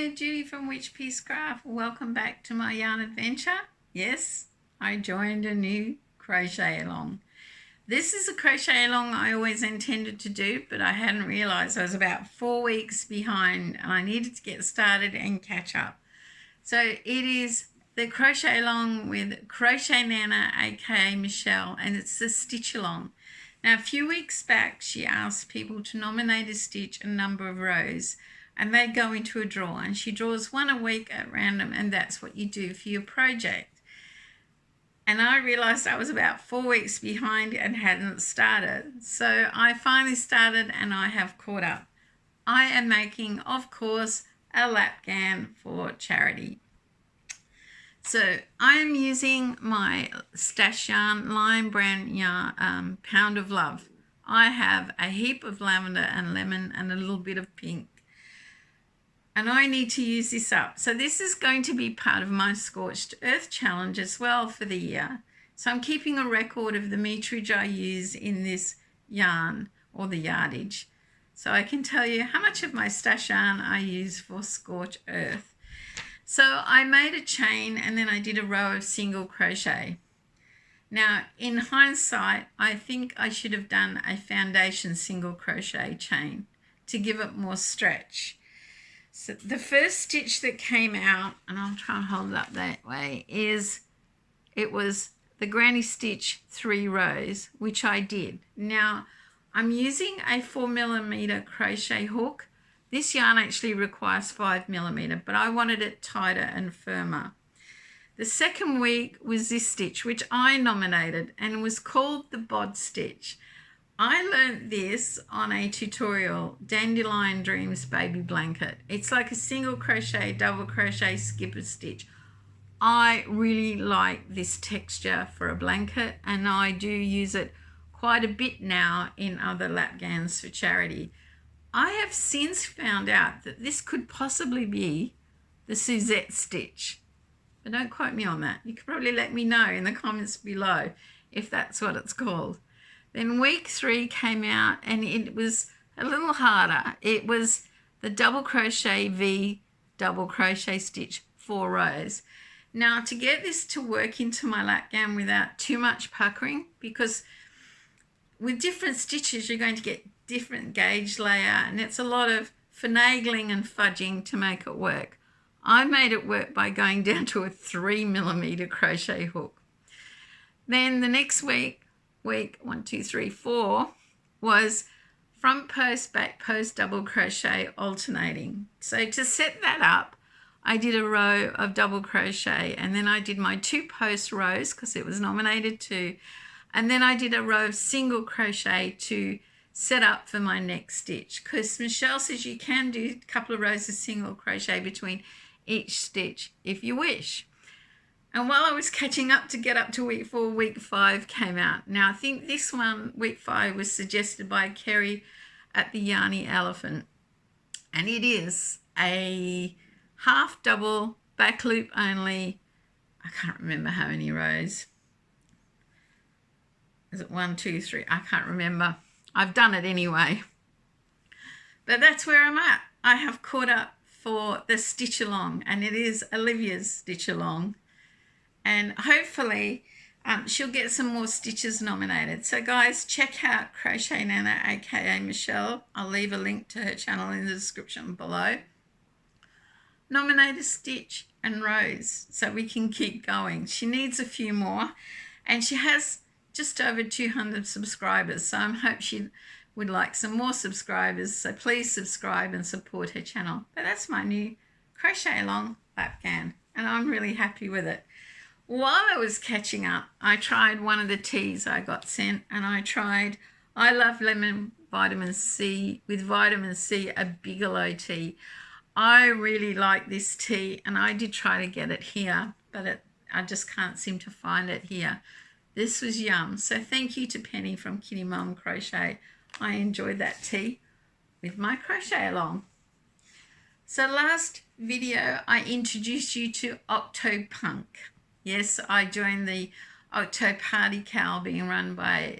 Hi, Judy from Witchpeace Craft. Welcome back to my yarn adventure. Yes, I joined a new crochet along. This is a crochet along I always intended to do, but I hadn't realized I was about 4 weeks behind and I needed to get started and catch up. So it is the crochet along with Crochet Nana, aka Michelle, and it's the stitch along. Now, a few weeks back, she asked people to nominate a stitch and number of rows, and they go into a draw, and she draws one a week at random, and that's what you do for your project. And I realized I was about 4 weeks behind and hadn't started. So I finally started and I have caught up. I am making, of course, a lap gown for charity. So I am using my stash yarn, Lion Brand yarn, Pound of Love. I have a heap of lavender and lemon and a little bit of pink. And I need to use this up. So this is going to be part of my Scorched Earth challenge as well for the year. So I'm keeping a record of the meterage I use in this yarn or the yardage. So I can tell you how much of my stash yarn I use for Scorched Earth. So I made a chain and then I did a row of single crochet. Now in hindsight, I think I should have done a foundation single crochet chain to give it more stretch. So the first stitch that came out, and I'll try and hold it up that way, it was the granny stitch 3 rows, which I did. Now I'm using a 4mm crochet hook. This yarn actually requires 5mm, but I wanted it tighter and firmer. The second week was this stitch, which I nominated, and was called the Bod Stitch. I learned this on a tutorial, Dandelion Dreams Baby Blanket. It's like a single crochet, double crochet, skipper stitch. I really like this texture for a blanket, and I do use it quite a bit now in other lap gowns for charity. I have since found out that this could possibly be the Suzette stitch, but don't quote me on that. You could probably let me know in the comments below if that's what it's called. Then week 3 came out and it was a little harder. It was the double crochet V double crochet stitch 4 rows. Now to get this to work into my lap gown without too much puckering, because with different stitches you're going to get different gauge layout and it's a lot of finagling and fudging to make it work. I made it work by going down to a 3mm crochet hook. Then the next week 1, 2, 3, 4 was front post, back post, double crochet alternating. So to set that up, I did a row of double crochet and then I did my 2 post rows because it was nominated 2, and then I did a row of single crochet to set up for my next stitch, because Michelle says you can do a couple of rows of single crochet between each stitch if you wish. And while I was catching up to get up to week 4, week 5 came out. Now I think this one, week 5, was suggested by Kerry at the Yarny Elephant. And it is a half double back loop only. I can't remember how many rows. Is it 1, 2, 3? I can't remember. I've done it anyway. But that's where I'm at. I have caught up for the stitch along, and it is Olivia's stitch along. And hopefully she'll get some more stitches nominated. So guys, check out Crochet Nana, aka Michelle. I'll leave a link to her channel in the description below. Nominate a stitch and rows so we can keep going. She needs a few more, and she has just over 200 subscribers. So I hope she would like some more subscribers. So please subscribe and support her channel. But that's my new crochet along lap gown, and I'm really happy with it. While I was catching up, I tried one of the teas I got sent, and I tried I Love Lemon Vitamin C with Vitamin C, a Bigelow tea. I really like this tea, and I did try to get it here, but I just can't seem to find it here. This was yum. So thank you to Penny from Kittymom Crochet. I enjoyed that tea with my crochet along. So last video, I introduced you to Octo Punk. Yes, I joined the Octo Party Cal being run by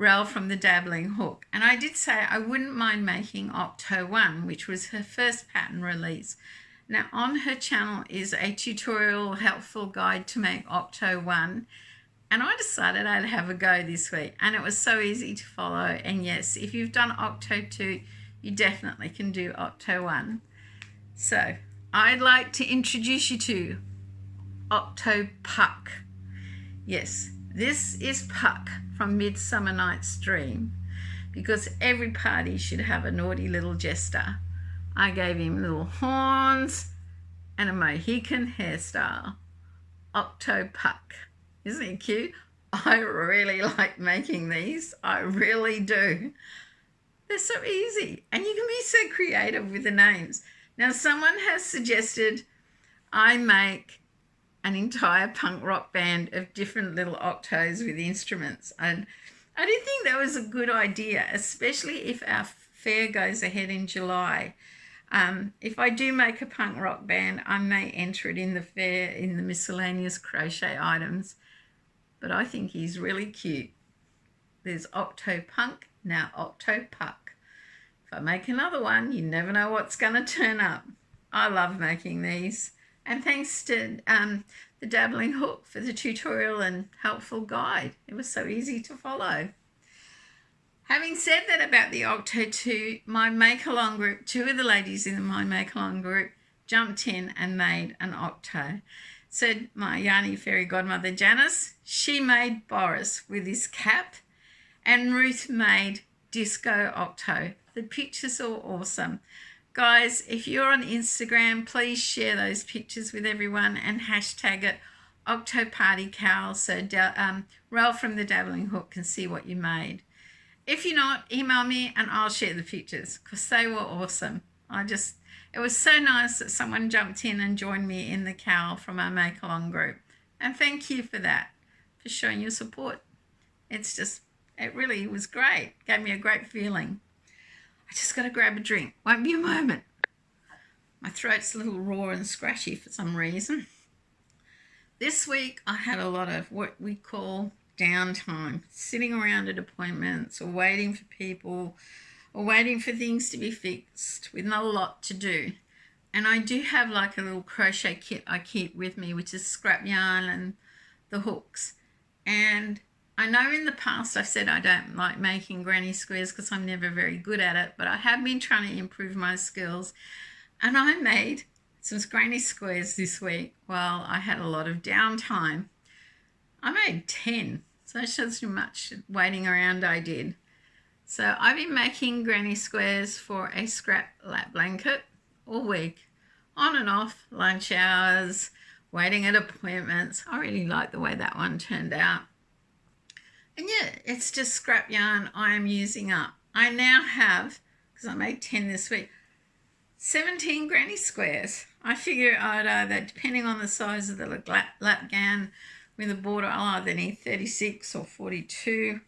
Rel from the Dabbling hook. And I did say I wouldn't mind making Octo1, which was her first pattern release. Now on her channel is a tutorial helpful guide to make Octo1. And I decided I'd have a go this week. And it was so easy to follow. And yes, if you've done Octo2, you definitely can do Octo1. So I'd like to introduce you to Octo Puck. Yes, this is Puck from Midsummer Night's Dream, because every party should have a naughty little jester. I gave him little horns and a Mohican hairstyle. Octo Puck. Isn't he cute? I really like making these. I really do. They're so easy and you can be so creative with the names. Now someone has suggested I make an entire punk rock band of different little octos with instruments. And I did think that was a good idea, especially if our fair goes ahead in July. If I do make a punk rock band, I may enter it in the fair in the miscellaneous crochet items. But I think he's really cute. There's Octo Punk, now Octo Puck. If I make another one, you never know what's going to turn up. I love making these. And thanks to the Dabbling hook for the tutorial and helpful guide. It was so easy to follow. Having said that about the Octo2, my make-along group, two of the ladies in my make-along group jumped in and made an Octo. So my yarny fairy godmother Janice, she made Boris with his cap, and Ruth made Disco Octo. The pictures are awesome. Guys, if you're on Instagram, please share those pictures with everyone and hashtag it Octo Party Cow so Rel from the Dabbling hook can see what you made. If you're not, email me and I'll share the pictures because they were awesome. It was so nice that someone jumped in and joined me in the cowl from our make-along group. And thank you for that, for showing your support. It really was great. Gave me a great feeling. I just got to grab a drink. Won't be a moment. My throat's a little raw and scratchy for some reason. This week I had a lot of what we call downtime, sitting around at appointments or waiting for people or waiting for things to be fixed with not a lot to do. And I do have like a little crochet kit I keep with me, which is scrap yarn and the hooks. And I know in the past I've said I don't like making granny squares because I'm never very good at it, but I have been trying to improve my skills. And I made some granny squares this week while I had a lot of downtime. I made 10, so that shows you how much waiting around I did. So I've been making granny squares for a scrap lap blanket all week, on and off, lunch hours, waiting at appointments. I really like the way that one turned out. And yeah, it's just scrap yarn I am using up. I now have, because I made 10 this week, 17 granny squares. I figure I'd either, depending on the size of the lap gown with a border, I'll either need 36 or 42.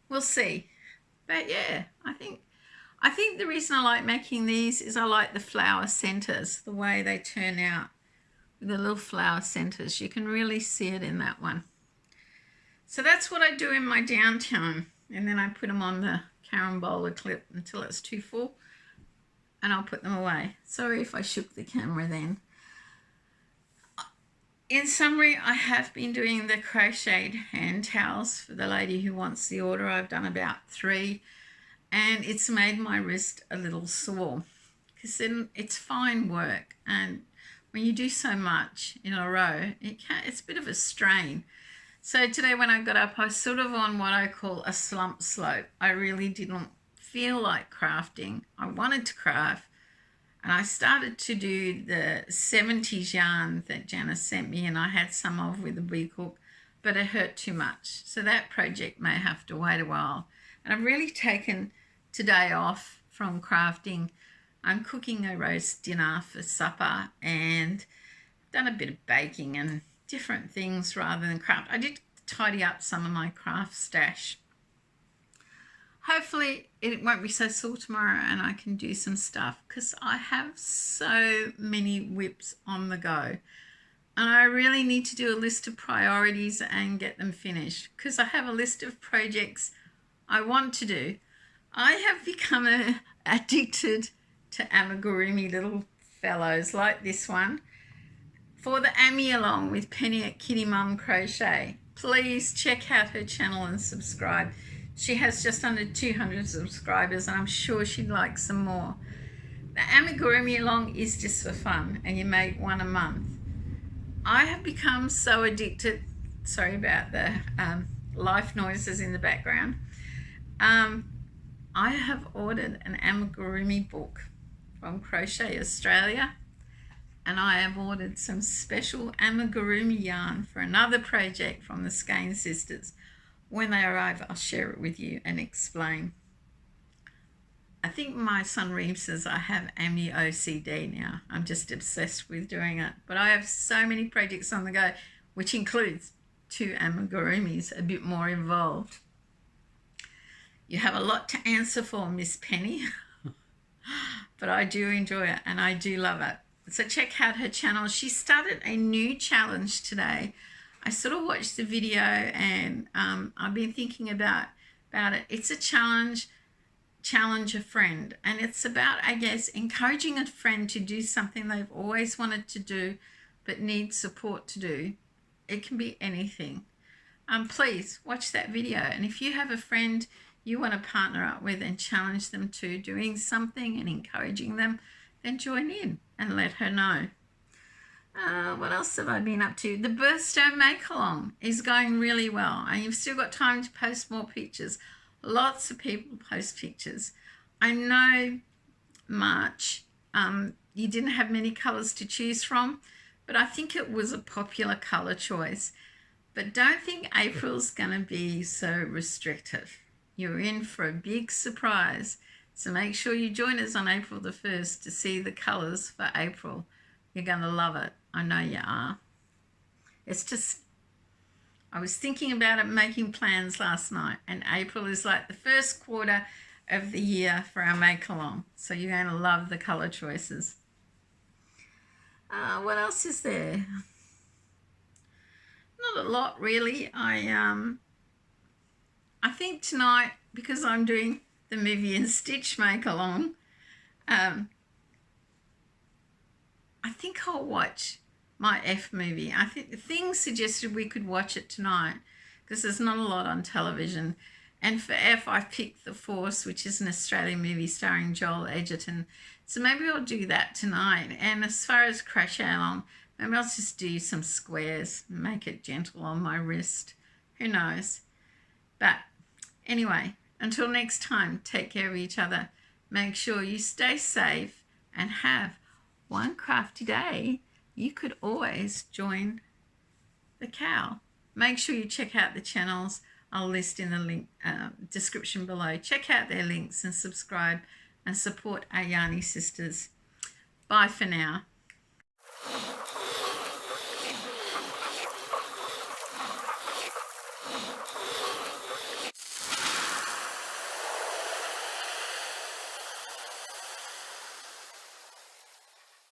We'll see. But yeah, I think the reason I like making these is I like the flower centers, the way they turn out with the little flower centers. You can really see it in that one. So that's what I do in my downtime. And then I put them on the carambola clip until it's too full and I'll put them away. Sorry if I shook the camera then. In summary, I have been doing the crocheted hand towels for the lady who wants the order. I've done about 3 and it's made my wrist a little sore because then it's fine work, and when you do so much in a row, it's a bit of a strain. So today when I got up, I was sort of on what I call a slump slope. I really didn't feel like crafting. I wanted to craft. And I started to do the 70s yarn that Janice sent me, and I had some of with the big hook, but it hurt too much. So that project may have to wait a while. And I've really taken today off from crafting. I'm cooking a roast dinner for supper and done a bit of baking and different things rather than craft. I did tidy up some of my craft stash. Hopefully it won't be so sore tomorrow and I can do some stuff because I have so many whips on the go. And I really need to do a list of priorities and get them finished because I have a list of projects I want to do. I have become addicted to amigurumi little fellows like this one. For the Ammy along with Penny at Kittymom Crochet, please check out her channel and subscribe. She has just under 200 subscribers and I'm sure she'd like some more. The amigurumi along is just for fun and you make one a month. I have become so addicted, sorry about the life noises in the background. I have ordered an amigurumi book from Crochet Australia, and I have ordered some special amigurumi yarn for another project from the Skein sisters. When they arrive, I'll share it with you and explain. I think my son Reeves says I have Ami OCD now. I'm just obsessed with doing it. But I have so many projects on the go, which includes 2 amigurumis, a bit more involved. You have a lot to answer for, Miss Penny. But I do enjoy it and I do love it. So check out her channel. She started a new challenge today. I sort of watched the video and I've been thinking about it. It's a challenge a friend. And it's about, I guess, encouraging a friend to do something they've always wanted to do but need support to do. It can be anything. Please watch that video. And if you have a friend you want to partner up with and challenge them to doing something and encouraging them, then join in and let her know. What else have I been up to? The birthstone make-along is going really well and you've still got time to post more pictures. Lots of people post pictures. I know March, you didn't have many colours to choose from, but I think it was a popular colour choice. But don't think April's going to be so restrictive. You're in for a big surprise. So make sure you join us on April the 1st to see the colours for April. You're going to love it. I know you are. It's just, I was thinking about it, making plans last night, and April is like the first quarter of the year for our make-along. So you're going to love the colour choices. What else is there? Not a lot, really. I think tonight, because I'm doing the Movie and Stitch make-along, I think I'll watch my F movie. I think things suggested we could watch it tonight because there's not a lot on television. And for F, I've picked The Force, which is an Australian movie starring Joel Edgerton. So maybe I'll do that tonight. And as far as Crochet Along, maybe I'll just do some squares, make it gentle on my wrist. Who knows? But anyway, until next time, take care of each other. Make sure you stay safe and have one crafty day. You could always join the cow. Make sure you check out the channels. I'll list in the link description below. Check out their links and subscribe and support our Yarny sisters. Bye for now.